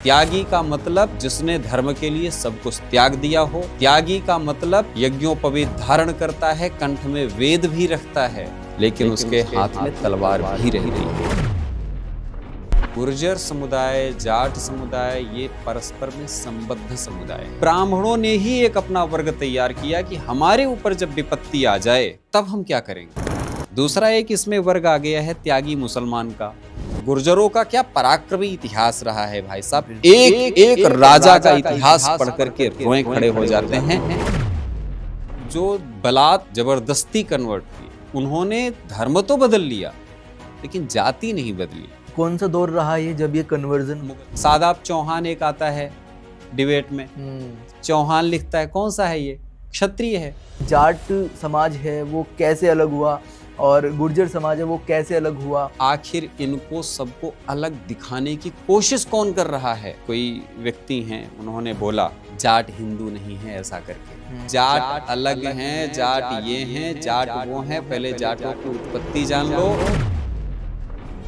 त्यागी का मतलब जिसने धर्म के लिए सब कुछ त्याग दिया हो। त्यागी का मतलब यज्ञोपवीत धारण करता है, कंठ में वेद भी रखता है, लेकिन उसके हाथ में तलवार भी रहती है। गुर्जर समुदाय, जाट समुदाय, ये परस्पर में संबद्ध समुदाय है। ब्राह्मणों ने ही एक अपना वर्ग तैयार किया कि हमारे ऊपर जब विपत्ति आ जाए तब हम क्या करेंगे। दूसरा एक इसमें वर्ग आ गया है त्यागी मुसलमान का। गुर्जरों का क्या पराक्रमी इतिहास रहा है भाई साहब। एक राजा का इतिहास पढ़ करके रोए खड़े हो जाते हैं। जो बलात् जबरदस्ती कन्वर्ट किए, उन्होंने धर्म तो बदल लिया लेकिन जाति नहीं बदली। कौन सा दौर रहा है जब ये कन्वर्जन? सादाब चौहान एक आता है डिबेट में, चौहान लिखता है कौन सा है ये, क्षत्रिय है। जाट समाज है वो कैसे अलग हुआ और गुर्जर समाज है वो कैसे अलग हुआ? आखिर इनको सबको अलग दिखाने की कोशिश कौन कर रहा है? कोई व्यक्ति हैं, उन्होंने बोला जाट हिंदू नहीं है ऐसा करके। जाट अलग हैं, जाट ये हैं, जाट वो हैं। पहले जाटों की उत्पत्ति जान लो।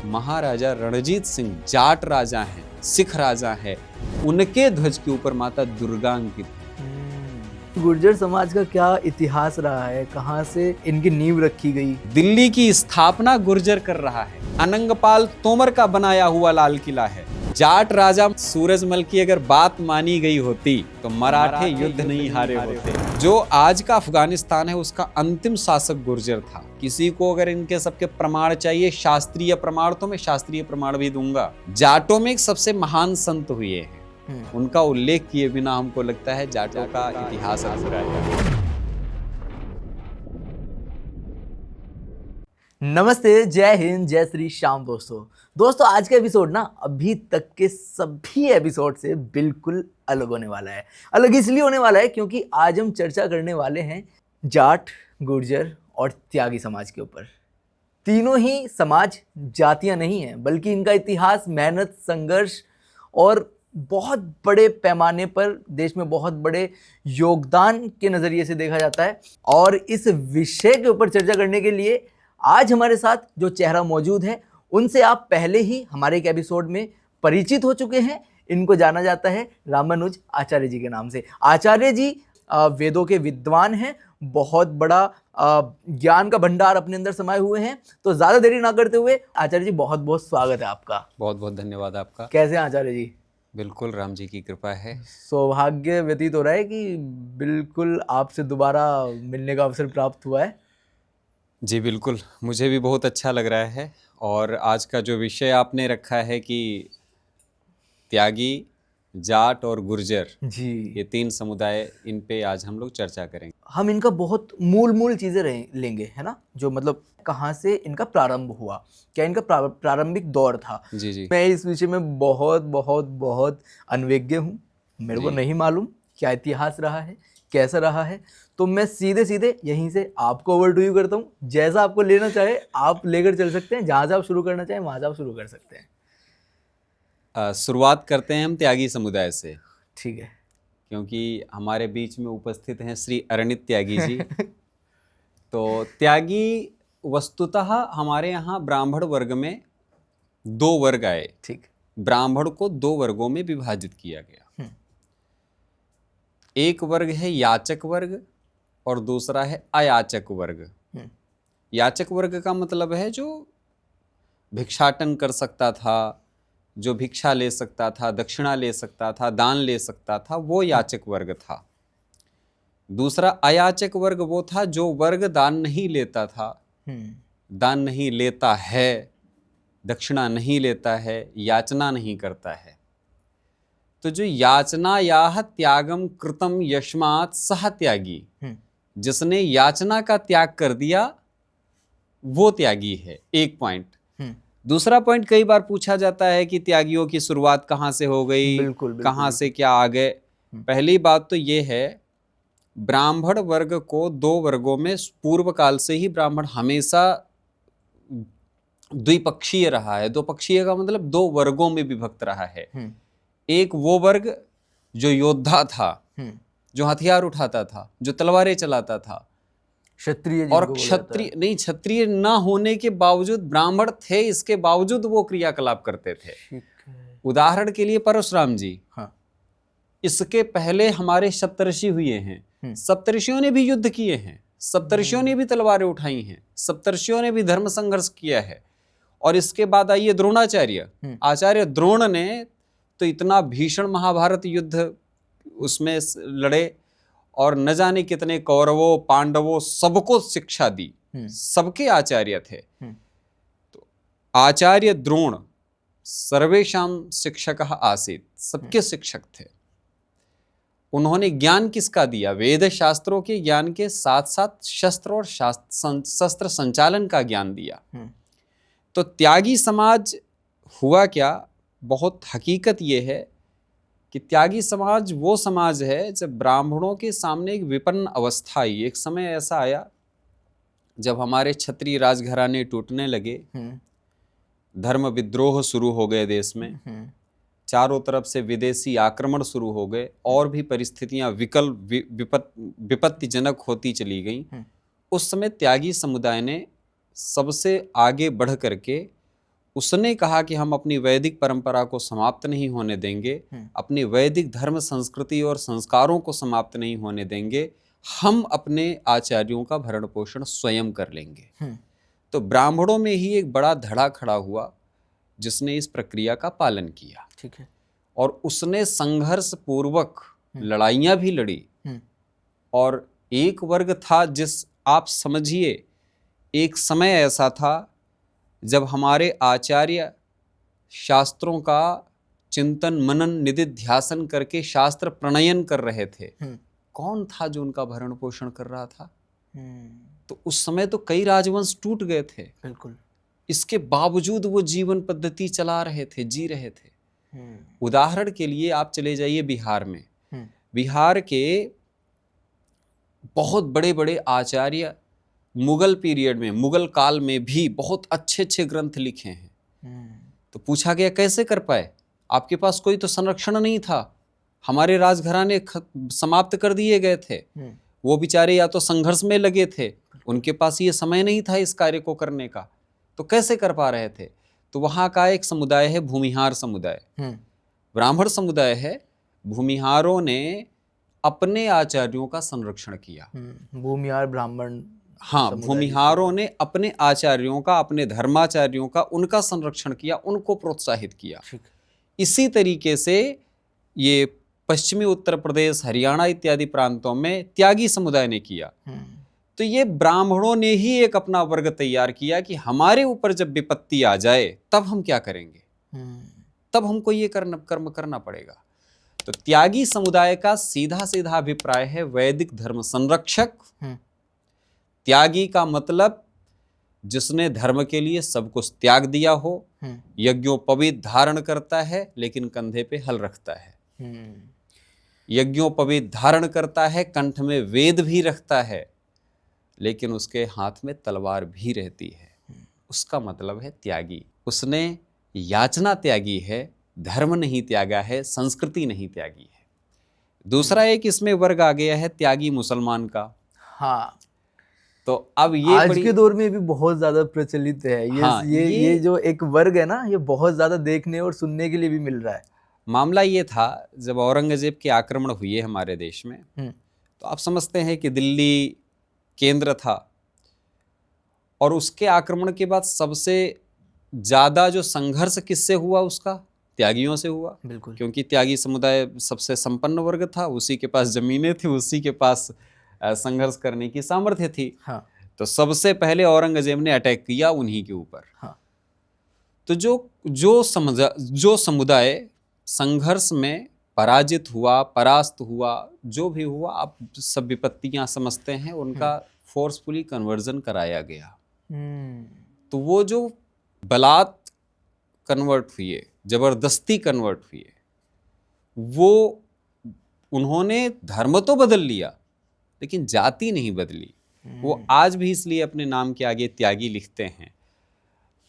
महाराजा रणजीत सिंह जाट राजा हैं, सिख राजा है, उनके ध्वज के ऊपर माता दुर्गा अंकित। गुर्जर समाज का क्या इतिहास रहा है, कहाँ से इनकी नींव रखी गई? दिल्ली की स्थापना गुर्जर कर रहा है। अनंगपाल तोमर का बनाया हुआ लाल किला है। जाट राजा सूरजमल की अगर बात मानी गई होती तो मराठे युद्ध नहीं हारे होते। जो आज का अफगानिस्तान है उसका अंतिम शासक गुर्जर था। किसी को अगर इनके सबके प्रमाण चाहिए, शास्त्रीय प्रमाण, तो मैं शास्त्रीय प्रमाण भी दूंगा। जाटों में एक सबसे महान संत हुए हैं, उनका उल्लेख किए बिना हमको लगता है जाटों का इतिहास अधूरा है। नमस्ते, जय हिंद, जय श्री श्याम। दोस्तों आज का एपिसोड ना अभी तक के सभी एपिसोड से बिल्कुल अलग होने वाला है। अलग इसलिए होने वाला है क्योंकि आज हम चर्चा करने वाले हैं जाट, गुर्जर और त्यागी समाज के ऊपर। तीनों ही समाज जातियां नहीं हैं, बल्कि इनका इतिहास, मेहनत, संघर्ष और बहुत बड़े पैमाने पर देश में बहुत बड़े योगदान के नज़रिए से देखा जाता है। और इस विषय के ऊपर चर्चा करने के लिए आज हमारे साथ जो चेहरा मौजूद है उनसे आप पहले ही हमारे एक एपिसोड में परिचित हो चुके हैं। इनको जाना जाता है रामानुज आचार्य जी के नाम से। आचार्य जी वेदों के विद्वान हैं, बहुत बड़ा ज्ञान का भंडार अपने अंदर समाये हुए हैं। तो ज़्यादा देरी ना करते हुए आचार्य जी बहुत बहुत स्वागत है आपका। बहुत बहुत धन्यवाद आपका। कैसे हैं आचार्य जी? बिल्कुल, राम जी की कृपा है। सौभाग्य व्यतीत हो रहा है कि बिल्कुल आपसे दोबारा मिलने का अवसर प्राप्त हुआ है। जी बिल्कुल, मुझे भी बहुत अच्छा लग रहा है। और आज का जो विषय आपने रखा है कि त्यागी, जाट और गुर्जर, जी, ये तीन समुदाय, इन पे आज हम लोग चर्चा करेंगे। हम इनका बहुत मूल चीज़ें लेंगे, है ना, जो मतलब कहाँ से इनका प्रारंभ हुआ, क्या इनका प्रारंभिक दौर था। जी जी। मैं इस विषय में बहुत बहुत बहुत अनभिज्ञ हूँ। मेरे को नहीं मालूम क्या इतिहास रहा है, कैसा रहा है। तो मैं सीधे यहीं से आपको ओवर टू यू करता हूँ। जैसा आपको लेना चाहे आप लेकर चल सकते हैं, जहाँ से आप शुरू करना चाहें वहाँ से आप शुरू कर सकते हैं। शुरुआत करते हैं हम त्यागी समुदाय से। ठीक है, क्योंकि हमारे बीच में उपस्थित हैं श्री अरणित त्यागी जी। तो त्यागी वस्तुतः हमारे यहाँ ब्राह्मण वर्ग में दो वर्ग आए। ठीक। ब्राह्मण को दो वर्गों में विभाजित किया गया। एक वर्ग है याचक वर्ग और दूसरा है अयाचक वर्ग। याचक वर्ग का मतलब है जो भिक्षाटन कर सकता था, जो भिक्षा ले सकता था, दक्षिणा ले सकता था, दान ले सकता था, वो याचक वर्ग था। दूसरा अयाचक वर्ग वो था जो वर्ग दान नहीं लेता था, दान नहीं लेता है, दक्षिणा नहीं लेता है, याचना नहीं करता है। तो जो याचना याह त्यागम कृतम यस्मात् सह त्यागी, जिसने याचना का त्याग कर दिया वो त्यागी है। एक पॉइंट। दूसरा पॉइंट, कई बार पूछा जाता है कि त्यागियों की शुरुआत कहाँ से हो गई, कहाँ से क्या आ गए। पहली बात तो ये है, ब्राह्मण वर्ग को दो वर्गों में पूर्व काल से ही ब्राह्मण हमेशा द्विपक्षीय रहा है। दो पक्षीय का मतलब दो वर्गों में विभक्त रहा है। एक वो वर्ग जो योद्धा था, जो हथियार उठाता था, जो तलवारें चलाता था, क्षत्रिय। और क्षत्रिय नहीं, क्षत्रिय ना होने के बावजूद ब्राह्मण थे, इसके बावजूद वो क्रियाकलाप करते थे। उदाहरण के लिए परशुराम जी, हाँ। इसके पहले हमारे सप्तऋषि हुए हैं, सप्तऋषियों ने भी युद्ध किए हैं, सप्तऋषियों ने भी तलवारें उठाई हैं, सप्तऋषियों ने भी धर्म संघर्ष किया है। और इसके बाद आइए द्रोणाचार्य, आचार्य द्रोण ने तो इतना भीषण महाभारत युद्ध उसमें लड़े और न जाने कितने कौरवों पांडवों सबको शिक्षा दी, सबके आचार्य थे। तो आचार्य द्रोण सर्वेषां शिक्षकः आसीत्, सबके शिक्षक थे। उन्होंने ज्ञान किसका दिया? वेद शास्त्रों के ज्ञान के साथ साथ शस्त्र और शस्त्र संचालन का ज्ञान दिया। तो त्यागी समाज हुआ क्या? बहुत हकीकत ये है कि त्यागी समाज वो समाज है जब ब्राह्मणों के सामने एक विपन्न अवस्था आई। एक समय ऐसा आया जब हमारे क्षत्रिय राजघराने टूटने लगे, धर्म विद्रोह शुरू हो गए देश में, चारों तरफ से विदेशी आक्रमण शुरू हो गए और भी परिस्थितियां विपत्तिजनक होती चली गईं। उस समय त्यागी समुदाय ने सबसे आगे बढ़ करके उसने कहा कि हम अपनी वैदिक परंपरा को समाप्त नहीं होने देंगे, अपनी वैदिक धर्म संस्कृति और संस्कारों को समाप्त नहीं होने देंगे, हम अपने आचार्यों का भरण पोषण स्वयं कर लेंगे। तो ब्राह्मणों में ही एक बड़ा धड़ा खड़ा हुआ जिसने इस प्रक्रिया का पालन किया। ठीक है। और उसने संघर्ष पूर्वक लड़ाइयां भी लड़ी। और एक वर्ग था जिस, आप समझिए, एक समय ऐसा था जब हमारे आचार्य शास्त्रों का चिंतन मनन निधिध्यासन करके शास्त्र प्रणयन कर रहे थे। कौन था जो उनका भरण पोषण कर रहा था? तो उस समय तो कई राजवंश टूट गए थे। बिल्कुल। इसके बावजूद वो जीवन पद्धति चला रहे थे, जी रहे थे। उदाहरण के लिए आप चले जाइए बिहार में। बिहार के बहुत बड़े बड़े आचार्य मुगल पीरियड में, मुगल काल में भी बहुत अच्छे अच्छे ग्रंथ लिखे हैं। तो पूछा गया कैसे कर पाए? आपके पास कोई तो संरक्षण नहीं था, हमारे राजघराने समाप्त कर दिए गए थे, वो बेचारे या तो संघर्ष में लगे थे, उनके पास ये समय नहीं था इस कार्य को करने का, तो कैसे कर पा रहे थे? तो वहाँ का एक समुदाय है भूमिहार समुदाय, ब्राह्मण समुदाय है। भूमिहारों ने अपने आचार्यों का संरक्षण किया। भूमिहार ब्राह्मण, हाँ, भूमिहारों ने अपने आचार्यों का, अपने धर्माचार्यों का, उनका संरक्षण किया, उनको प्रोत्साहित किया। इसी तरीके से ये पश्चिमी उत्तर प्रदेश, हरियाणा इत्यादि प्रांतों में त्यागी समुदाय ने किया। तो ये ब्राह्मणों ने ही एक अपना वर्ग तैयार किया कि हमारे ऊपर जब विपत्ति आ जाए तब हम क्या करेंगे, तब हमको ये कर्म करना पड़ेगा। तो त्यागी समुदाय का सीधा सीधा अभिप्राय है वैदिक धर्म संरक्षक। त्यागी का मतलब जिसने धर्म के लिए सब कुछ त्याग दिया हो, यज्ञोपवीत धारण करता है लेकिन कंधे पे हल रखता है, यज्ञोपवीत धारण करता है, कंठ में वेद भी रखता है, लेकिन उसके हाथ में तलवार भी रहती है। उसका मतलब है त्यागी। उसने याचना त्यागी है, धर्म नहीं त्यागा है, संस्कृति नहीं त्यागी है। दूसरा एक इसमें वर्ग आ गया है त्यागी मुसलमान का। हाँ, तो अब ये आज के दौर में भी बहुत ज्यादा प्रचलित है ये। हाँ, ये जो एक वर्ग है ना, ये बहुत ज्यादा देखने और सुनने के लिए भी मिल रहा है। मामला ये था जब औरंगजेब के आक्रमण हुए हमारे देश में, तो आप समझते हैं कि दिल्ली केंद्र था और उसके आक्रमण के बाद सबसे ज्यादा जो संघर्ष किससे हुआ, उसका त्यागियों से हुआ। बिल्कुल। क्योंकि त्यागी समुदाय सबसे संपन्न वर्ग था, उसी के पास जमीनें थी, उसी के पास संघर्ष करने की सामर्थ्य थी। हाँ। तो सबसे पहले औरंगजेब ने अटैक किया उन्हीं के ऊपर। हाँ। तो जो समुदाय संघर्ष में पराजित हुआ, परास्त हुआ, जो भी हुआ, आप सब विपत्तियां समझते हैं, उनका फोर्सफुली कन्वर्जन कराया गया। तो वो जो बलात् कन्वर्ट हुए, जबरदस्ती कन्वर्ट हुए, वो उन्होंने धर्म तो बदल लिया लेकिन जाति नहीं बदली। वो आज भी इसलिए अपने नाम के आगे त्यागी लिखते हैं।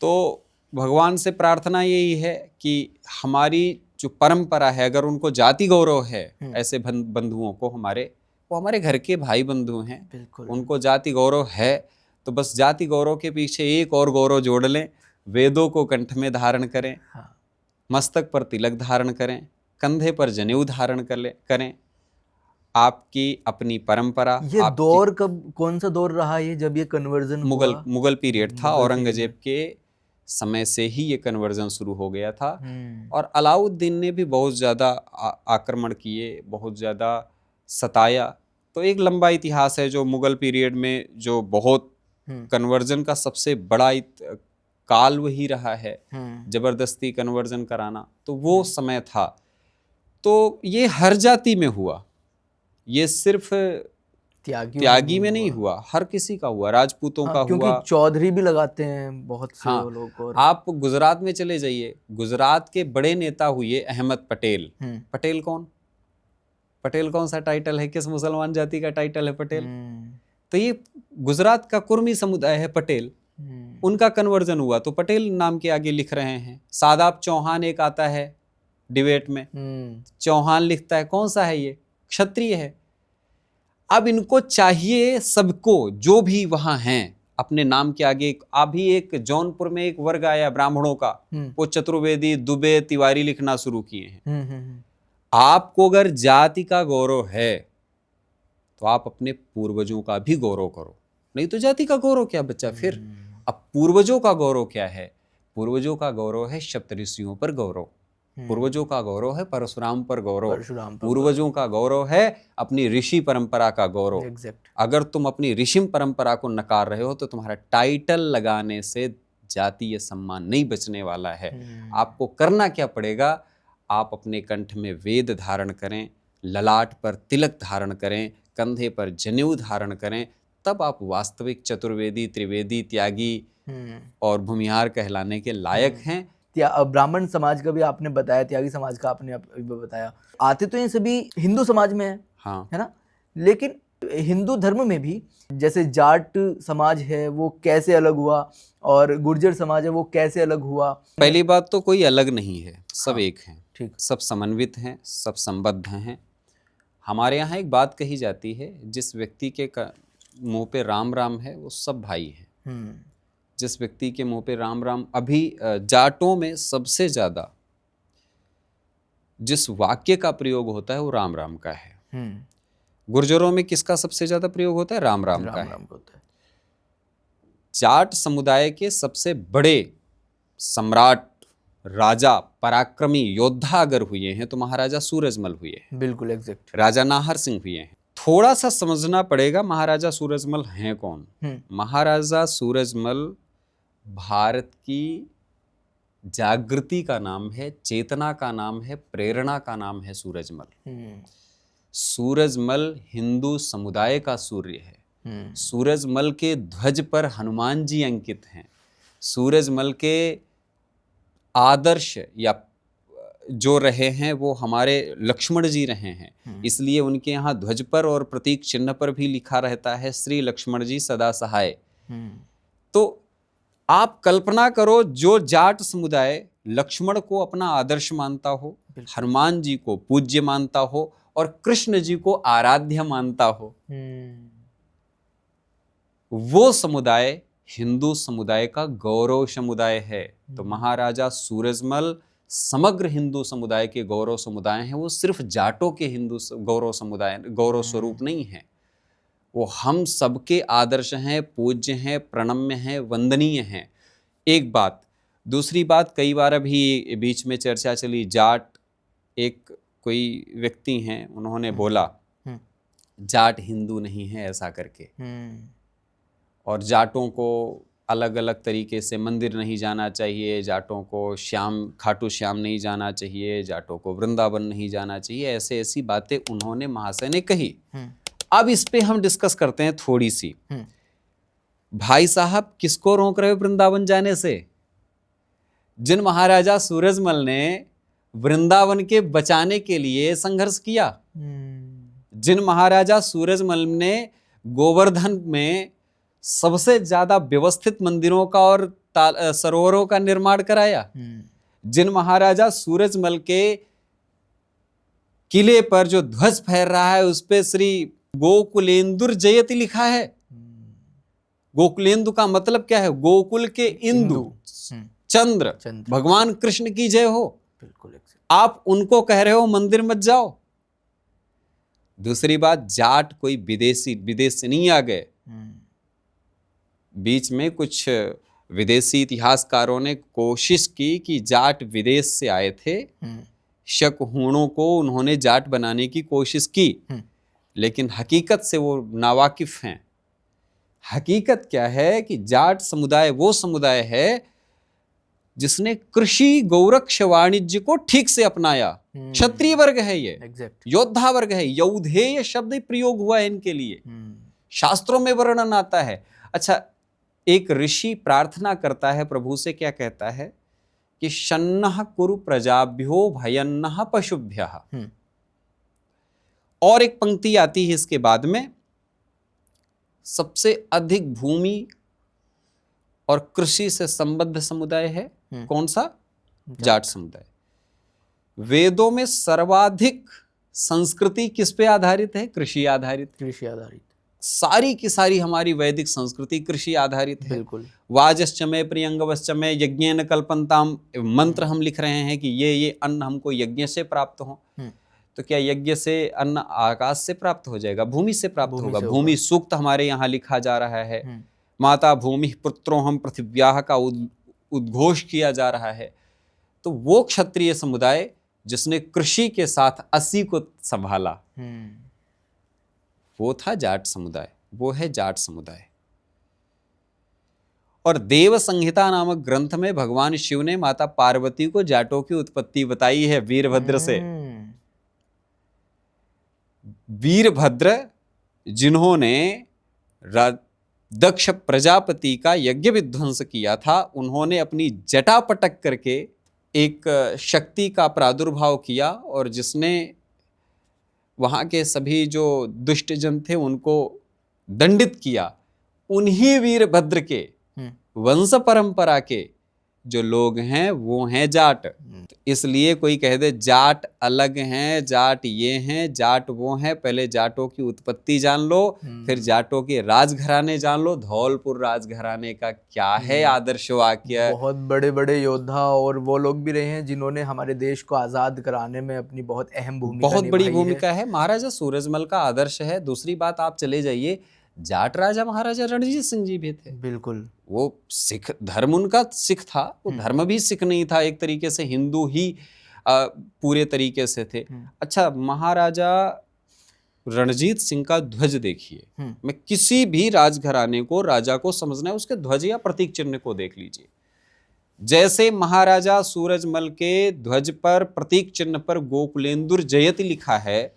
तो भगवान से प्रार्थना यही है कि हमारी जो परंपरा है, अगर उनको जाति गौरव है, ऐसे बंधुओं को, वो हमारे घर के भाई बंधु हैं, बिल्कुल, उनको जाति गौरव है, तो बस जाति गौरव के पीछे एक और गौरव जोड़ लें, वेदों को कंठ में धारण करें। हाँ। मस्तक पर तिलक धारण करें, कंधे पर जनेऊ धारण करें। आपकी अपनी परंपरा, ये आपकी दौर कब, कौन सा दौर रहा ये जब ये कन्वर्जन हुआ? मुगल पीरियड था। मुगल औरंगजेब के समय से ही ये कन्वर्जन शुरू हो गया था। हम्म, और अलाउद्दीन ने भी बहुत ज़्यादा आक्रमण किए, बहुत ज़्यादा सताया। तो एक लंबा इतिहास है जो मुगल पीरियड में जो बहुत कन्वर्जन का सबसे बड़ा काल वही रहा है, जबरदस्ती कन्वर्जन कराना। तो वो समय था। तो ये हर जाति में हुआ, ये सिर्फ त्यागी में नहीं हुआ, हर किसी का हुआ, राजपूतों का क्योंकि हुआ। चौधरी भी लगाते हैं बहुत से हाँ, लोग। और आप गुजरात में चले जाइए, गुजरात के बड़े नेता हुए अहमद पटेल। पटेल कौन? पटेल कौन सा टाइटल है? किस मुसलमान जाति का टाइटल है पटेल? तो ये गुजरात का कुर्मी समुदाय है पटेल, उनका कन्वर्जन हुआ तो पटेल नाम के आगे लिख रहे हैं। सादाब चौहान एक आता है डिबेट में, चौहान लिखता है, कौन सा है ये? क्षत्रिय है। अब इनको चाहिए सबको जो भी वहां हैं अपने नाम के आगे। अभी एक जौनपुर में एक वर्ग आया ब्राह्मणों का, वो चतुर्वेदी, दुबे, तिवारी लिखना शुरू किए हैं। आपको अगर जाति का गौरव है तो आप अपने पूर्वजों का भी गौरव करो, नहीं तो जाति का गौरव क्या बचा फिर? अब पूर्वजों का गौरव क्या है? पूर्वजों का गौरव है सप्तऋषियों पर गौरव, पूर्वजों का गौरव है परशुराम पर गौरव, पूर्वजों का गौरव है अपनी ऋषि परंपरा का गौरव। अगर तुम अपनी ऋषि परंपरा को नकार रहे हो तो तुम्हारा टाइटल लगाने से जातीय सम्मान नहीं बचने वाला है। आपको करना क्या पड़ेगा? आप अपने कंठ में वेद धारण करें, ललाट पर तिलक धारण करें, कंधे पर जनेऊ धारण करें, तब आप वास्तविक चतुर्वेदी, त्रिवेदी, त्यागी और भूमिहार कहलाने के लायक हैं। ब्राह्मण समाज का भी आपने बताया, त्यागी समाज का आपने बताया। आते तो ये सभी हिंदू समाज में है, हाँ, है ना? लेकिन हिंदू धर्म में भी जैसे जाट समाज है वो कैसे अलग हुआ, और गुर्जर समाज है वो कैसे अलग हुआ? पहली बात तो कोई अलग नहीं है, सब एक हैं, ठीक, सब समन्वित हैं, सब संबद्ध हैं। हमारे यहाँ एक बात कही जाती है, जिस व्यक्ति के मुंह पे राम राम है वो सब भाई हैं। जिस व्यक्ति के मुंह पे राम राम, अभी जाटों में सबसे ज्यादा जिस वाक्य का प्रयोग होता है वो राम राम का है। गुर्जरों में किसका सबसे ज्यादा प्रयोग होता है? राम राम का है। जाट समुदाय के सबसे बड़े सम्राट, राजा, पराक्रमी योद्धा अगर हुए हैं तो महाराजा सूरजमल हुए हैं। बिल्कुल एग्जैक्ट। राजा नाहर सिंह हुए हैं। थोड़ा सा समझना पड़ेगा महाराजा सूरजमल हैं कौन। महाराजा सूरजमल भारत की जागृति का नाम है, चेतना का नाम है, प्रेरणा का नाम है सूरजमल। सूरजमल हिंदू समुदाय का सूर्य है। सूरजमल के ध्वज पर हनुमान जी अंकित हैं। सूरजमल के आदर्श या जो रहे हैं वो हमारे लक्ष्मण जी रहे हैं, इसलिए उनके यहाँ ध्वज पर और प्रतीक चिन्ह पर भी लिखा रहता है श्री लक्ष्मण जी सदा सहाय। तो आप कल्पना करो, जो जाट समुदाय लक्ष्मण को अपना आदर्श मानता हो, हनुमान जी को पूज्य मानता हो और कृष्ण जी को आराध्य मानता हो, वो समुदाय हिंदू समुदाय का गौरव समुदाय है। तो महाराजा सूरजमल समग्र हिंदू समुदाय के गौरव समुदाय हैं। वो सिर्फ जाटों के हिंदू गौरव समुदाय, गौरव स्वरूप नहीं है, वो हम सबके आदर्श हैं, पूज्य हैं, प्रणम्य हैं, वंदनीय हैं। एक बात। दूसरी बात, कई बार अभी बीच में चर्चा चली, जाट एक कोई व्यक्ति हैं, उन्होंने बोला जाट हिंदू नहीं है ऐसा करके, और जाटों को अलग अलग तरीके से मंदिर नहीं जाना चाहिए, जाटों को खाटू श्याम नहीं जाना चाहिए, जाटों को वृंदावन नहीं जाना चाहिए, ऐसे ऐसी बातें उन्होंने महाशय ने कही। अब इस पे हम डिस्कस करते हैं थोड़ी सी। भाई साहब, किसको रोक रहे हो वृंदावन जाने से? जिन महाराजा सूरजमल ने वृंदावन के बचाने के लिए संघर्ष किया, जिन महाराजा सूरजमल ने गोवर्धन में सबसे ज्यादा व्यवस्थित मंदिरों का और सरोवरों का निर्माण कराया, जिन महाराजा सूरजमल के किले पर जो ध्वज फहर रहा है उस पे श्री गोकुलेंदुर जयति लिखा है। गोकुलेंदु का मतलब क्या है? गोकुल के इंदु, चंद्र, भगवान कृष्ण की जय हो। बिल्कुल आप उनको कह रहे हो मंदिर मत जाओ। दूसरी बात, जाट कोई विदेश से नहीं आ गए। बीच में कुछ विदेशी इतिहासकारों ने कोशिश की कि जाट विदेश से आए थे, शक हूणों को उन्होंने जाट बनाने की कोशिश की, लेकिन हकीकत से वो नावाकिफ हैं। हकीकत क्या है कि जाट समुदाय वो समुदाय है जिसने कृषि गौरक्ष वाणिज्य को ठीक से अपनाया। क्षत्रिय वर्ग है ये, योद्धा वर्ग है। यौधेय शब्द प्रयोग हुआ है इनके लिए, शास्त्रों में वर्णन आता है। अच्छा, एक ऋषि प्रार्थना करता है प्रभु से, क्या कहता है कि शन्नः कुरु प्रजाभ्यो भयन्नः पशुभ्यः। और एक पंक्ति आती है इसके बाद में, सबसे अधिक भूमि और कृषि से संबद्ध समुदाय है कौन सा? जाट समुदाय। वेदों में सर्वाधिक संस्कृति किस पे आधारित है? कृषि आधारित। कृषि आधारित सारी की सारी हमारी वैदिक संस्कृति कृषि आधारित है। बिल्कुल। वाजश्चमे प्रियंगवश्चमे यज्ञेन कल्पन्ताम, मंत्र हम लिख रहे हैं कि ये अन्न हमको यज्ञ से प्राप्त हो। तो क्या यज्ञ से अन्न आकाश से प्राप्त हो जाएगा? भूमि से प्राप्त होगा। भूमि सूक्त हमारे यहाँ लिखा जा रहा है। माता भूमि पुत्रों हम पृथिव्याः का उद्घोष किया जा रहा है। तो वो क्षत्रिय समुदाय जिसने कृषि के साथ 80 को संभाला, वो था जाट समुदाय। वो है जाट समुदाय। और देव संहिता नामक ग्रंथ में भगवान शिव ने माता पार्वती को जाटों की उत्पत्ति बताई है वीरभद्र से। वीरभद्र जिन्होंने दक्ष प्रजापति का यज्ञ विध्वंस किया था, उन्होंने अपनी जटा पटक करके एक शक्ति का प्रादुर्भाव किया और जिसने वहां के सभी जो दुष्ट जन थे उनको दंडित किया। उन्हीं वीरभद्र के वंश परंपरा के जो लोग हैं वो हैं जाट। तो इसलिए कोई कह दे जाट अलग हैं, जाट ये हैं, जाट वो हैं, पहले जाटों की उत्पत्ति जान लो, फिर जाटों के राजघराने जान लो। धौलपुर राजघराने का क्या है आदर्श वाक्य। बहुत बड़े बड़े योद्धा और वो लोग भी रहे हैं जिन्होंने हमारे देश को आजाद कराने में अपनी बहुत अहम भूमिका, बहुत बड़ी भूमिका है। महाराजा सूरजमल का आदर्श है। दूसरी बात, आप चले जाइए, जाट राजा महाराजा रणजीत सिंह जी भी थे। बिल्कुल। वो सिख धर्म उनका सिख था, वो धर्म भी सिख नहीं था, एक तरीके से हिंदू ही पूरे तरीके से थे। अच्छा, महाराजा रणजीत सिंह का ध्वज देखिए। मैं किसी भी राजघराने को, राजा को समझना है उसके ध्वज या प्रतीक चिन्ह को देख लीजिए। जैसे महाराजा सूरजमल के ध्वज पर, प्रतीक चिन्ह पर गोकुलेंदुर जयति लिखा है,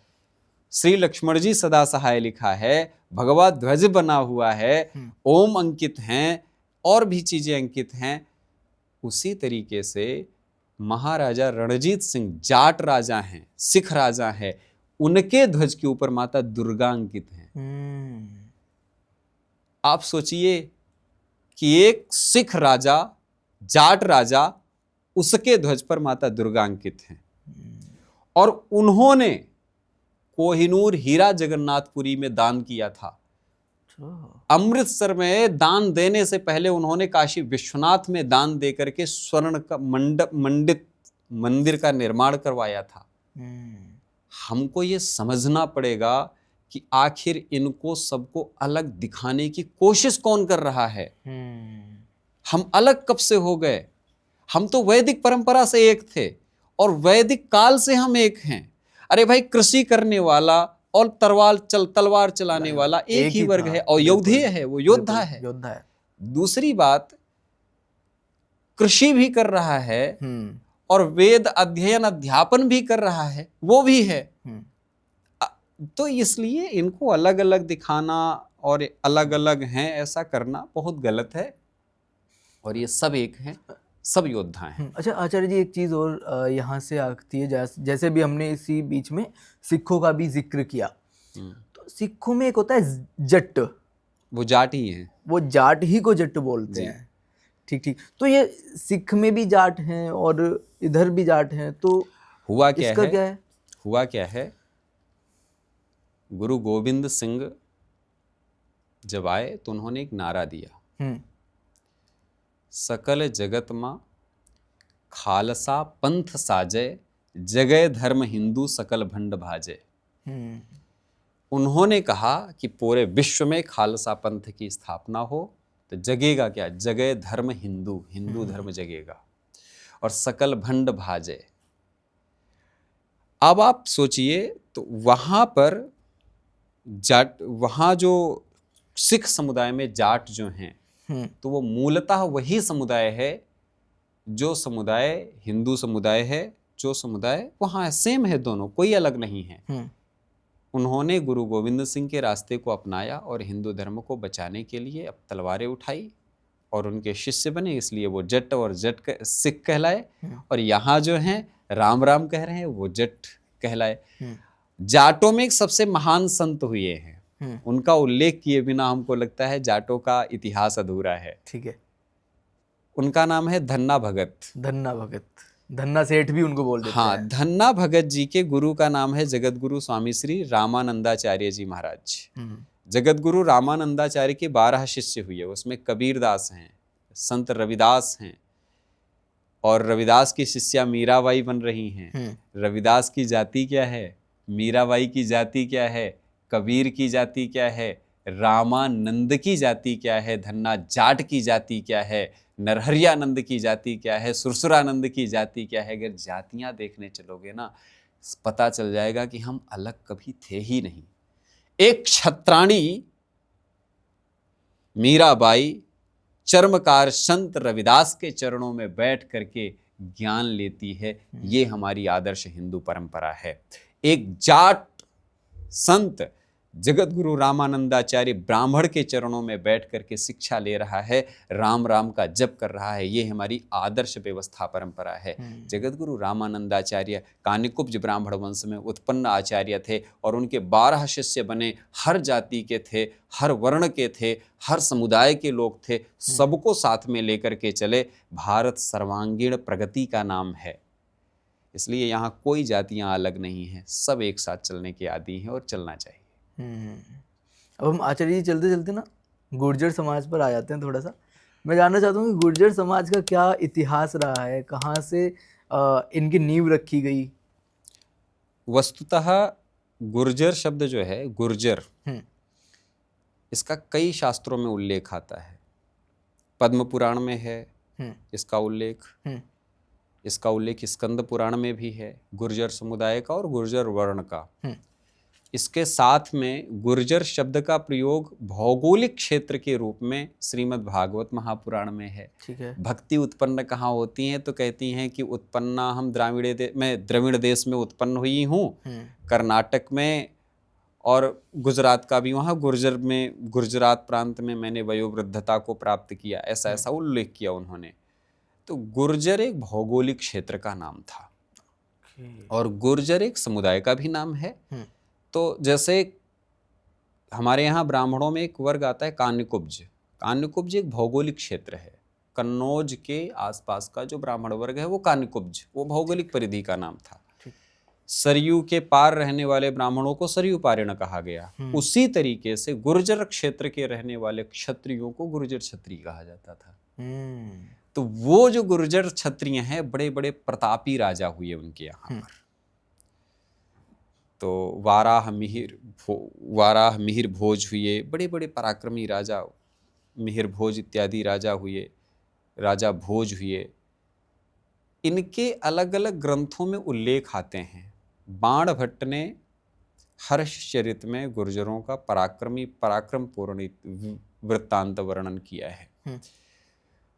श्री लक्ष्मण जी सदा सहाय लिखा है, भगवा ध्वज बना हुआ है, ओम अंकित हैं और भी चीजें अंकित हैं, उसी तरीके से महाराजा रणजीत सिंह जाट राजा हैं, सिख राजा हैं, उनके ध्वज के ऊपर माता दुर्गा अंकित हैं। आप सोचिए कि एक सिख राजा, जाट राजा, उसके ध्वज पर माता दुर्गा अंकित हैं। और उन्होंने कोहिनूर हीरा जगन्नाथपुरी में दान किया था। अमृतसर में दान देने से पहले उन्होंने काशी विश्वनाथ में दान देकर के स्वर्ण का मंडित मंदिर का निर्माण करवाया था। हमको ये समझना पड़ेगा कि आखिर इनको सबको अलग दिखाने की कोशिश कौन कर रहा है। हम अलग कब से हो गए? हम तो वैदिक परंपरा से एक थे और वैदिक काल से हम एक हैं। अरे भाई, कृषि करने वाला और तलवार चलाने वाला एक ही वर्ग है और यौधेय है, वो योद्धा है। दूसरी बात, कृषि भी कर रहा है और वेद अध्ययन अध्यापन भी कर रहा है, वो भी है। तो इसलिए इनको अलग अलग दिखाना और अलग अलग हैं ऐसा करना बहुत गलत है। और ये सब एक हैं, सब योद्धा हैं। अच्छा आचार्य जी, एक चीज़ और यहाँ से आती है, जैसे भी हमने इसी बीच में सिखों का भी जिक्र किया, तो सिखों में एक होता है जट, वो जाट ही हैं, वो जाट ही को जट बोलते हैं। ठीक ठीक। तो ये सिख में भी जाट हैं और इधर भी जाट हैं, तो हुआ क्या इसका है? क्या है? हुआ क्या है, गुरु गोविंद सिंह जब आए तो उन्होंने एक नारा दिया, सकल जगत मां खालसा पंथ साजे, जगय धर्म हिंदू सकल भंड भाजे। उन्होंने कहा कि पूरे विश्व में खालसा पंथ की स्थापना हो तो जगेगा क्या, जगय धर्म हिंदू, हिंदू धर्म जगेगा, और सकल भंड भाजे। अब आप सोचिए तो वहां पर जाट, वहां जो सिख समुदाय में जाट जो हैं, तो वो मूलतः वही समुदाय है जो समुदाय हिंदू समुदाय है, जो समुदाय वहां सेम है, दोनों कोई अलग नहीं है। उन्होंने गुरु गोविंद सिंह के रास्ते को अपनाया और हिंदू धर्म को बचाने के लिए अब तलवारें उठाई और उनके शिष्य बने, इसलिए वो जट और सिख कहलाए। और यहाँ जो हैं राम राम कह रहे हैं वो जट कहलाए। जाटों में एक सबसे महान संत हुए हैं, उनका उल्लेख किए बिना हमको लगता है जाटों का इतिहास अधूरा है। ठीक है। उनका नाम है धन्ना भगत। धन्ना भगत, धन्ना सेठ भी उनको बोल देते हैं। हाँ, धन्ना भगत जी के गुरु का नाम है जगत गुरु स्वामी श्री रामानंदाचार्य जी महाराज। जगत गुरु रामानंदाचार्य के 12 शिष्य हुए, उसमें कबीरदास हैं, संत रविदास हैं, और रविदास की शिष्या मीराबाई बन रही हैं। रविदास की जाति क्या है, मीराबाई की जाति क्या है, कबीर की जाति क्या है, रामानंद की जाति क्या है, धन्ना जाट की जाति क्या है, नरहरियानंद की जाति क्या है, सुरसुरानंद की जाति क्या है। अगर जातियां देखने चलोगे ना, पता चल जाएगा कि हम अलग कभी थे ही नहीं। एक क्षत्राणी मीराबाई चर्मकार संत रविदास के चरणों में बैठ करके ज्ञान लेती है। ये हमारी आदर्श हिंदू परंपरा है। एक जाट संत जगत गुरु रामानंदाचार्य ब्राह्मण के चरणों में बैठ करके शिक्षा ले रहा है, राम राम का जप कर रहा है। ये हमारी आदर्श व्यवस्था परंपरा है। जगत गुरु रामानंदाचार्य कानिकुब्ज ब्राह्मण वंश में उत्पन्न आचार्य थे और उनके 12 शिष्य बने। हर जाति के थे, हर वर्ण के थे, हर समुदाय के लोग थे, सबको साथ में लेकर के चले। भारत सर्वांगीण प्रगति का नाम है, इसलिए यहाँ कोई जातियाँ अलग नहीं हैं, सब एक साथ चलने के आदी हैं और चलना चाहिए। अब हम आचार्य जी चलते चलते ना गुर्जर समाज पर आ जाते हैं। थोड़ा सा मैं जानना चाहता हूँ कि गुर्जर समाज का क्या इतिहास रहा है, कहाँ से इनकी नींव रखी गई। वस्तुतः गुर्जर शब्द जो है, गुर्जर, इसका कई शास्त्रों में उल्लेख आता है। पद्म पुराण में है इसका उल्लेख, इसका उल्लेख स्कंद पुराण में भी है, गुर्जर समुदाय का और गुर्जर वर्ण का। इसके साथ में गुर्जर शब्द का प्रयोग भौगोलिक क्षेत्र के रूप में श्रीमद् भागवत महापुराण में है। ठीक है। भक्ति उत्पन्न कहाँ होती हैं, तो कहती हैं कि उत्पन्ना हम द्रविड़ देश में उत्पन्न हुई हूँ, कर्नाटक में और गुजरात का भी, वहाँ गुर्जर में, गुजरात प्रांत में मैंने वयोवृद्धता को प्राप्त किया, ऐसा ऐसा उल्लेख किया उन्होंने। तो गुर्जर एक भौगोलिक क्षेत्र का नाम था और गुर्जर एक समुदाय का भी नाम है। तो जैसे हमारे यहाँ ब्राह्मणों में एक वर्ग आता है कान्यकुब्ज। कान्यकुब्ज एक भौगोलिक क्षेत्र है। कन्नौज के आसपास का जो ब्राह्मण वर्ग है वो कान्यकुब्ज, वो भौगोलिक परिधि का नाम था। सरयू के पार रहने वाले ब्राह्मणों को सरयू पारिण कहा गया। उसी तरीके से गुर्जर क्षेत्र के रहने वाले क्षत्रियों को गुर्जर क्षत्रिय कहा जाता था। तो वो जो गुर्जर क्षत्रिय हैं, बड़े बड़े प्रतापी राजा हुए उनके यहाँ पर। तो वाराह मिहिर भोज हुए, बड़े बड़े पराक्रमी राजा, मिहिर भोज इत्यादि राजा हुए, राजा भोज हुए। इनके अलग अलग ग्रंथों में उल्लेख आते हैं। बाण भट्ट ने हर्षचरित में गुर्जरों का पराक्रमपूर्ण वृत्तांत वर्णन किया है।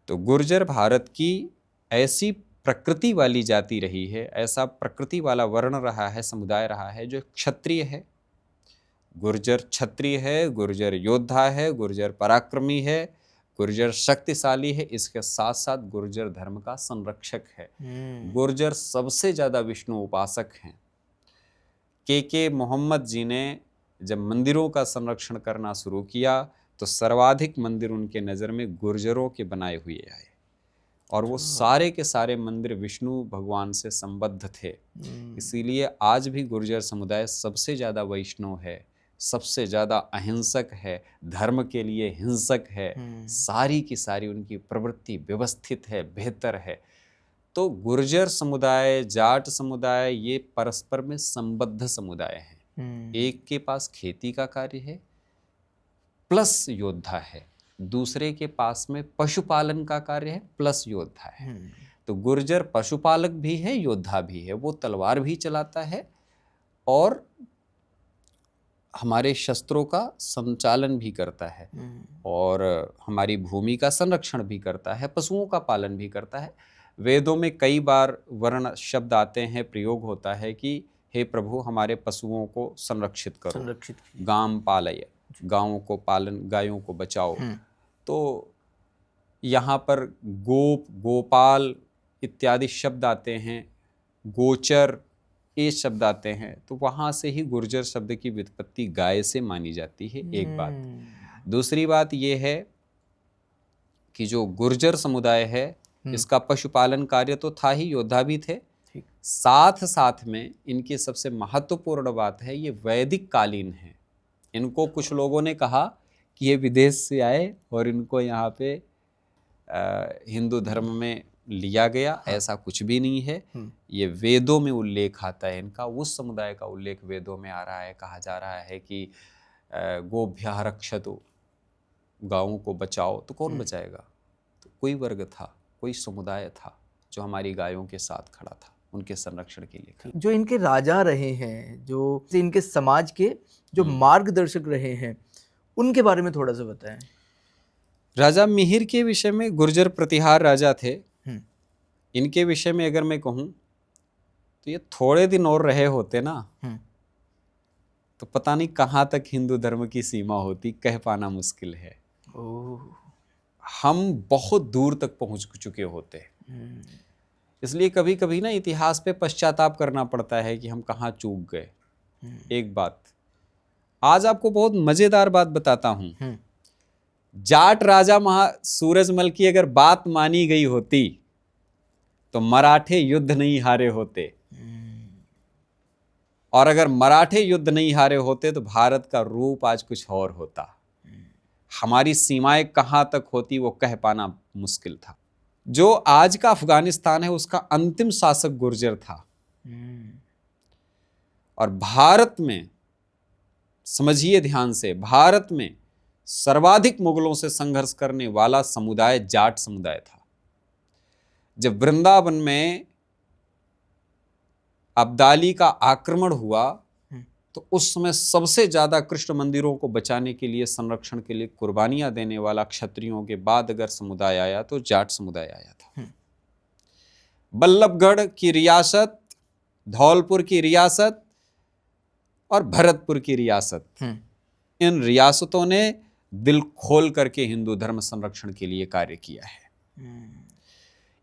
तो गुर्जर भारत की ऐसी प्रकृति वाली जाति रही है, ऐसा प्रकृति वाला वर्ण रहा है, समुदाय रहा है जो क्षत्रिय है। गुर्जर क्षत्रिय है, गुर्जर योद्धा है, गुर्जर पराक्रमी है, गुर्जर शक्तिशाली है, इसके साथ साथ गुर्जर धर्म का संरक्षक है। गुर्जर सबसे ज्यादा विष्णु उपासक हैं। के मोहम्मद जी ने जब मंदिरों का संरक्षण करना शुरू किया तो सर्वाधिक मंदिर उनके नज़र में गुर्जरों के बनाए हुए आए और वो सारे के सारे मंदिर विष्णु भगवान से संबद्ध थे। इसीलिए आज भी गुर्जर समुदाय सबसे ज़्यादा वैष्णव है, सबसे ज़्यादा अहिंसक है, धर्म के लिए हिंसक है। सारी की सारी उनकी प्रवृत्ति व्यवस्थित है, बेहतर है। तो गुर्जर समुदाय, जाट समुदाय, ये परस्पर में संबद्ध समुदाय हैं। एक के पास खेती का कार्य है प्लस योद्धा है, दूसरे के पास में पशुपालन का कार्य है प्लस योद्धा है। तो गुर्जर पशुपालक भी है, योद्धा भी है, वो तलवार भी चलाता है और हमारे शस्त्रों का संचालन भी करता है और हमारी भूमि का संरक्षण भी करता है, पशुओं का पालन भी करता है। वेदों में कई बार वर्ण शब्द आते हैं, प्रयोग होता है कि हे प्रभु हमारे पशुओं को संरक्षित करो, गाम पालय, गायों को पालन, गायों को बचाओ। तो यहाँ पर गोप, गोपाल इत्यादि शब्द आते हैं, गोचर ये शब्द आते हैं। तो वहाँ से ही गुर्जर शब्द की व्युत्पत्ति गाय से मानी जाती है, एक बात। दूसरी बात ये है कि जो गुर्जर समुदाय है इसका पशुपालन कार्य तो था ही, योद्धा भी थे, साथ साथ में इनकी सबसे महत्वपूर्ण बात है ये वैदिक कालीन है। इनको कुछ लोगों ने कहा कि ये विदेश से आए और इनको यहाँ पे हिंदू धर्म में लिया गया, ऐसा कुछ भी नहीं है। ये वेदों में उल्लेख आता है इनका, उस समुदाय का उल्लेख वेदों में आ रहा है। कहा जा रहा है कि गोभ्यः रक्षतु, गायों को बचाओ। तो कौन बचाएगा? तो कोई वर्ग था, कोई समुदाय था जो हमारी गायों के साथ खड़ा था, उनके संरक्षण के लिए। जो इनके राजा रहे हैं, जो इनके समाज के जो मार्गदर्शक रहे हैं, उनके बारे में थोड़ा सा बताएं। राजा मिहिर के विषय में, गुर्जर प्रतिहार राजा थे, इनके विषय में अगर मैं कहूं तो ये थोड़े दिन और रहे होते ना तो पता नहीं कहां तक हिंदू धर्म की सीमा होती, कह पाना मुश्किल है। हम बहुत दूर तक पहुंच चुके होते। इसलिए कभी कभी ना इतिहास पे पश्चाताप करना पड़ता है कि हम कहाँ चूक गए। एक बात आज आपको बहुत मजेदार बात बताता हूं। जाट राजा सूरजमल की अगर बात मानी गई होती तो मराठे युद्ध नहीं हारे होते, और अगर मराठे युद्ध नहीं हारे होते तो भारत का रूप आज कुछ और होता। हमारी सीमाएं कहां तक होती वो कह पाना मुश्किल था। जो आज का अफगानिस्तान है उसका अंतिम शासक गुर्जर था। और भारत में, समझिए ध्यान से, भारत में सर्वाधिक मुगलों से संघर्ष करने वाला समुदाय जाट समुदाय था। जब वृंदावन में अब्दाली का आक्रमण हुआ तो उस समय सबसे ज्यादा कृष्ण मंदिरों को बचाने के लिए, संरक्षण के लिए कुर्बानियां देने वाला क्षत्रियों के बाद अगर समुदाय आया तो जाट समुदाय आया था। बल्लभगढ़ की रियासत, धौलपुर की रियासत और भरतपुर की रियासत, इन रियासतों ने दिल खोल करके हिंदू धर्म संरक्षण के लिए कार्य किया है।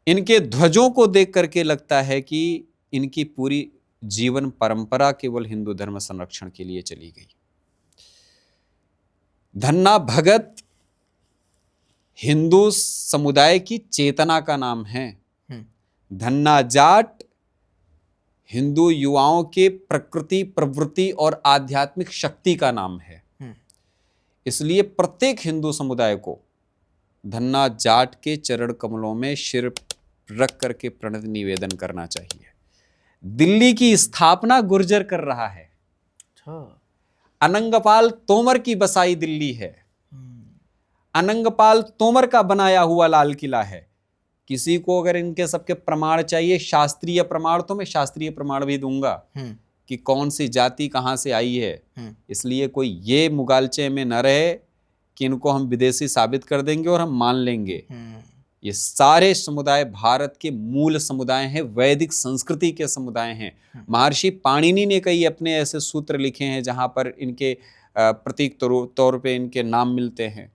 इनके ध्वजों को देख करके लगता है कि इनकी पूरी जीवन परंपरा केवल हिंदू धर्म संरक्षण के लिए चली गई। धन्ना भगत हिंदू समुदाय की चेतना का नाम है। धन्ना जाट हिंदू युवाओं के प्रकृति, प्रवृत्ति और आध्यात्मिक शक्ति का नाम है। इसलिए प्रत्येक हिंदू समुदाय को धन्ना जाट के चरण कमलों में सिर रख करके प्रणत निवेदन करना चाहिए। दिल्ली की स्थापना गुर्जर कर रहा है। अनंगपाल तोमर की बसाई दिल्ली है। अनंगपाल तोमर का बनाया हुआ लाल किला है। किसी को अगर इनके सबके प्रमाण चाहिए, शास्त्रीय प्रमाण, तो मैं शास्त्रीय प्रमाण भी दूंगा कि कौन सी जाति कहां से आई है। इसलिए कोई ये मुगालचे में न रहे कि इनको हम विदेशी साबित कर देंगे और हम मान लेंगे। ये सारे समुदाय भारत के मूल समुदाय हैं, वैदिक संस्कृति के समुदाय हैं। महर्षि पाणिनि ने कई अपने ऐसे सूत्र लिखे हैं जहां पर इनके प्रतीक तौर पे इनके नाम मिलते हैं।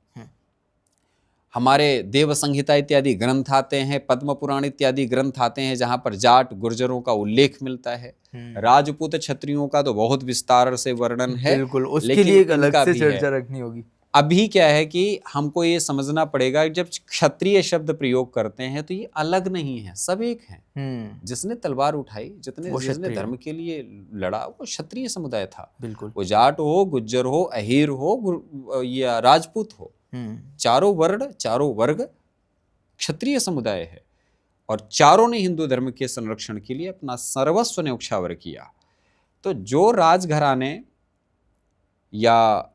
हमारे देव संहिता इत्यादि ग्रंथ आते हैं, पद्म पुराण इत्यादि ग्रंथ आते हैं जहां पर जाट गुर्जरों का उल्लेख मिलता है। राजपूत क्षत्रियों का तो बहुत विस्तार से वर्णन है, बिल्कुल, उसके लिए एक अलग से चर्चा रखनी होगी। अभी क्या है कि हमको ये समझना पड़ेगा जब क्षत्रिय शब्द प्रयोग करते हैं तो ये अलग नहीं है, सब एक हैं। जिसने तलवार उठाई, जिसने धर्म के लिए लड़ा, वो क्षत्रिय समुदाय था। बिल्कुल, वो जाट हो, गुज्जर हो, अहीर हो या राजपूत हो, चारों वर्ण, चारों वर्ग क्षत्रिय समुदाय है। और चारों ने हिंदू धर्म के संरक्षण के लिए अपना सर्वस्व न्यौछावर किया। तो जो राजघराने या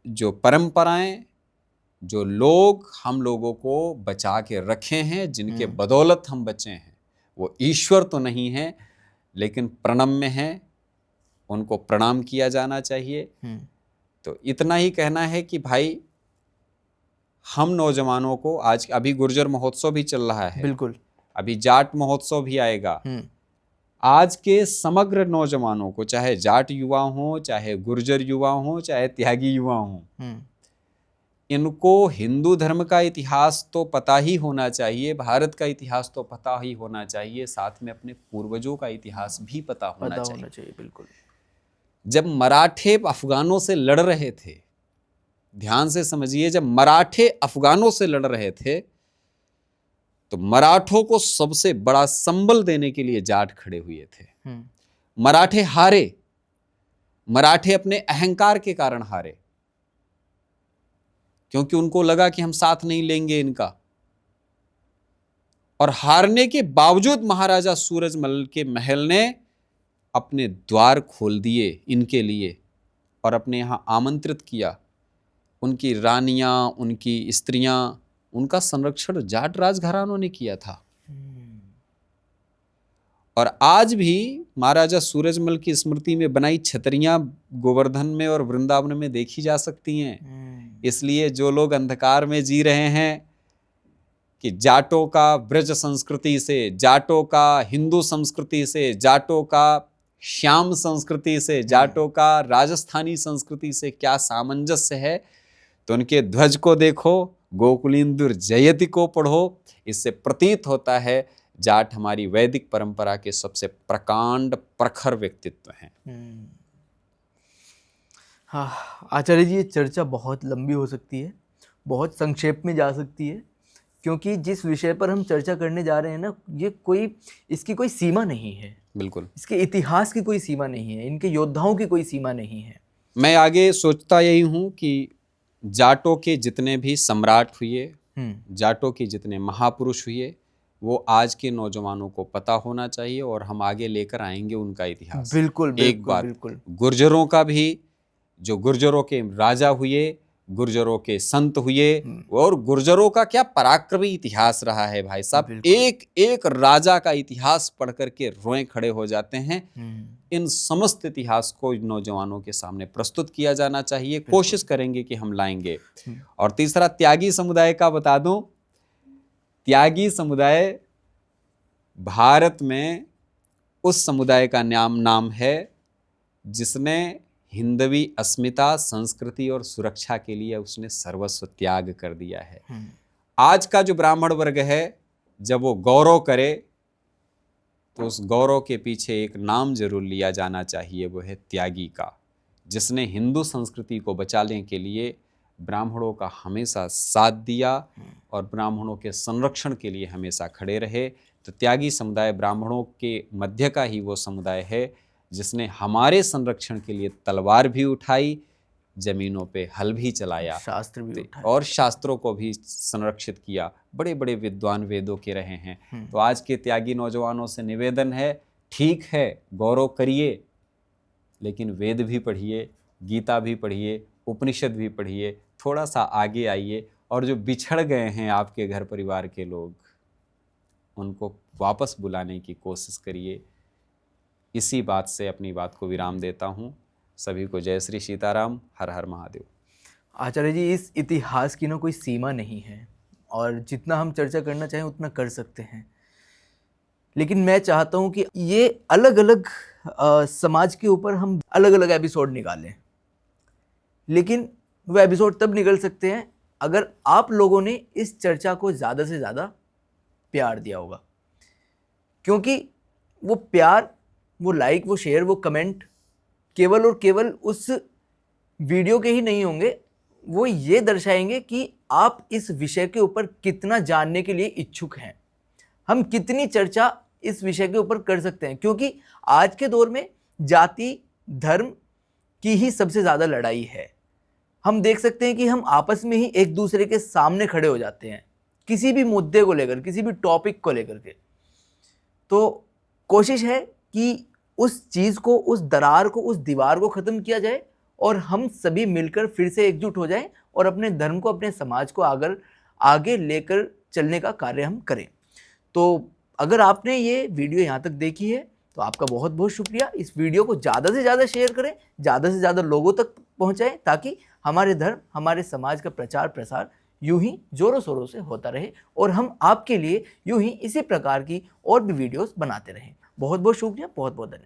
जो परंपराएं, जो लोग हम लोगों को बचा के रखे हैं, जिनके बदौलत हम बचे हैं, वो ईश्वर तो नहीं है लेकिन प्रणम्य हैं, उनको प्रणाम किया जाना चाहिए। तो इतना ही कहना है कि भाई हम नौजवानों को, आज अभी गुर्जर महोत्सव भी चल रहा है, बिल्कुल, अभी जाट महोत्सव भी आएगा। आज के समग्र नौजवानों को, चाहे जाट युवा हो, चाहे गुर्जर युवा हो, चाहे त्यागी युवा हो, इनको हिंदू धर्म का इतिहास तो पता ही होना चाहिए, भारत का इतिहास तो पता ही होना चाहिए, साथ में अपने पूर्वजों का इतिहास भी पता होना चाहिए। बिल्कुल। जब मराठे अफगानों से लड़ रहे थे, ध्यान से समझिए, जब मराठे अफगानों से लड़ रहे थे तो मराठों को सबसे बड़ा संबल देने के लिए जाट खड़े हुए थे। मराठे हारे, मराठे अपने अहंकार के कारण हारे, क्योंकि उनको लगा कि हम साथ नहीं लेंगे इनका। और हारने के बावजूद महाराजा सूरजमल के महल ने अपने द्वार खोल दिए इनके लिए और अपने यहां आमंत्रित किया। उनकी रानियां, उनकी स्त्रियां, उनका संरक्षण जाट राजघरानों ने किया था। और आज भी महाराजा सूरजमल की स्मृति में बनाई छतरियां गोवर्धन में और वृंदावन में देखी जा सकती हैं। इसलिए जो लोग अंधकार में जी रहे हैं कि जाटों का ब्रज संस्कृति से, जाटों का हिंदू संस्कृति से, जाटों का श्याम संस्कृति से, जाटों का राजस्थानी संस्कृति से क्या सामंजस्य है, तो उनके ध्वज को देखो, गोकुलेंदुर जयति को पढ़ो। इससे प्रतीत होता है जाट हमारी वैदिक परंपरा के सबसे प्रकांड प्रखर व्यक्तित्व हैं। हाँ आचार्य जी, ये चर्चा बहुत लंबी हो सकती है, बहुत संक्षेप में जा सकती है, क्योंकि जिस विषय पर हम चर्चा करने जा रहे हैं ना, ये इसकी कोई सीमा नहीं है। बिल्कुल, इसके इतिहास की कोई सीमा नहीं है, इनके योद्धाओं की कोई सीमा नहीं है। मैं आगे सोचता यही हूं कि जाटों के जितने भी सम्राट हुए, जाटों के जितने महापुरुष हुए, वो आज के नौजवानों को पता होना चाहिए और हम आगे लेकर आएंगे उनका इतिहास। बिल्कुल, एक बात, गुर्जरों का भी, जो गुर्जरों के राजा हुए, गुर्जरों के संत हुए, और गुर्जरों का क्या पराक्रमी इतिहास रहा है भाई साहब। एक एक राजा का इतिहास पढ़ करके रोए खड़े हो जाते हैं। इन समस्त इतिहास को नौजवानों के सामने प्रस्तुत किया जाना चाहिए, कोशिश करेंगे कि हम लाएंगे। और तीसरा, त्यागी समुदाय का बता दूं, त्यागी समुदाय भारत में उस समुदाय का नाम है जिसने हिंदवी अस्मिता, संस्कृति और सुरक्षा के लिए उसने सर्वस्व त्याग कर दिया है। आज का जो ब्राह्मण वर्ग है, जब वो गौरव करे तो उस गौरव के पीछे एक नाम जरूर लिया जाना चाहिए, वो है त्यागी का, जिसने हिंदू संस्कृति को बचाने के लिए ब्राह्मणों का हमेशा साथ दिया और ब्राह्मणों के संरक्षण के लिए हमेशा खड़े रहे। तो त्यागी समुदाय ब्राह्मणों के मध्य का ही वो समुदाय है जिसने हमारे संरक्षण के लिए तलवार भी उठाई, जमीनों पे हल भी चलाया, शास्त्र भी उठाया और शास्त्रों को भी संरक्षित किया। बड़े बड़े विद्वान वेदों के रहे हैं। तो आज के त्यागी नौजवानों से निवेदन है, ठीक है गौरव करिए, लेकिन वेद भी पढ़िए, गीता भी पढ़िए, उपनिषद भी पढ़िए, थोड़ा सा आगे आइए, और जो बिछड़ गए हैं आपके घर परिवार के लोग, उनको वापस बुलाने की कोशिश करिए। इसी बात से अपनी बात को विराम देता हूँ। सभी को जय श्री सीताराम, हर हर महादेव। आचार्य जी, इस इतिहास की ना कोई सीमा नहीं है, और जितना हम चर्चा करना चाहें उतना कर सकते हैं, लेकिन मैं चाहता हूँ कि ये अलग अलग समाज के ऊपर हम अलग अलग एपिसोड निकालें। लेकिन वो एपिसोड तब निकल सकते हैं अगर आप लोगों ने इस चर्चा को ज़्यादा से ज़्यादा प्यार दिया होगा, क्योंकि वो प्यार, वो लाइक, वो शेयर, वो कमेंट केवल और केवल उस वीडियो के ही नहीं होंगे, वो ये दर्शाएंगे कि आप इस विषय के ऊपर कितना जानने के लिए इच्छुक हैं, हम कितनी चर्चा इस विषय के ऊपर कर सकते हैं। क्योंकि आज के दौर में जाति धर्म की ही सबसे ज़्यादा लड़ाई है। हम देख सकते हैं कि हम आपस में ही एक दूसरे के सामने खड़े हो जाते हैं किसी भी मुद्दे को लेकर, किसी भी टॉपिक को लेकर के, तो कोशिश है कि उस चीज़ को, उस दरार को, उस दीवार को ख़त्म किया जाए और हम सभी मिलकर फिर से एकजुट हो जाएं और अपने धर्म को, अपने समाज को आगे लेकर चलने का कार्य हम करें। तो अगर आपने ये वीडियो यहाँ तक देखी है तो आपका बहुत बहुत शुक्रिया। इस वीडियो को ज़्यादा से ज़्यादा शेयर करें, ज़्यादा से ज़्यादा लोगों तक पहुँचाएं, ताकि हमारे धर्म, हमारे समाज का प्रचार प्रसार यूं ही जोरों शोरों से होता रहे और हम आपके लिए यूं ही इसी प्रकार की और भी वीडियोस बनाते रहें। बहुत बहुत शुक्रिया, बहुत बहुत धन्यवाद।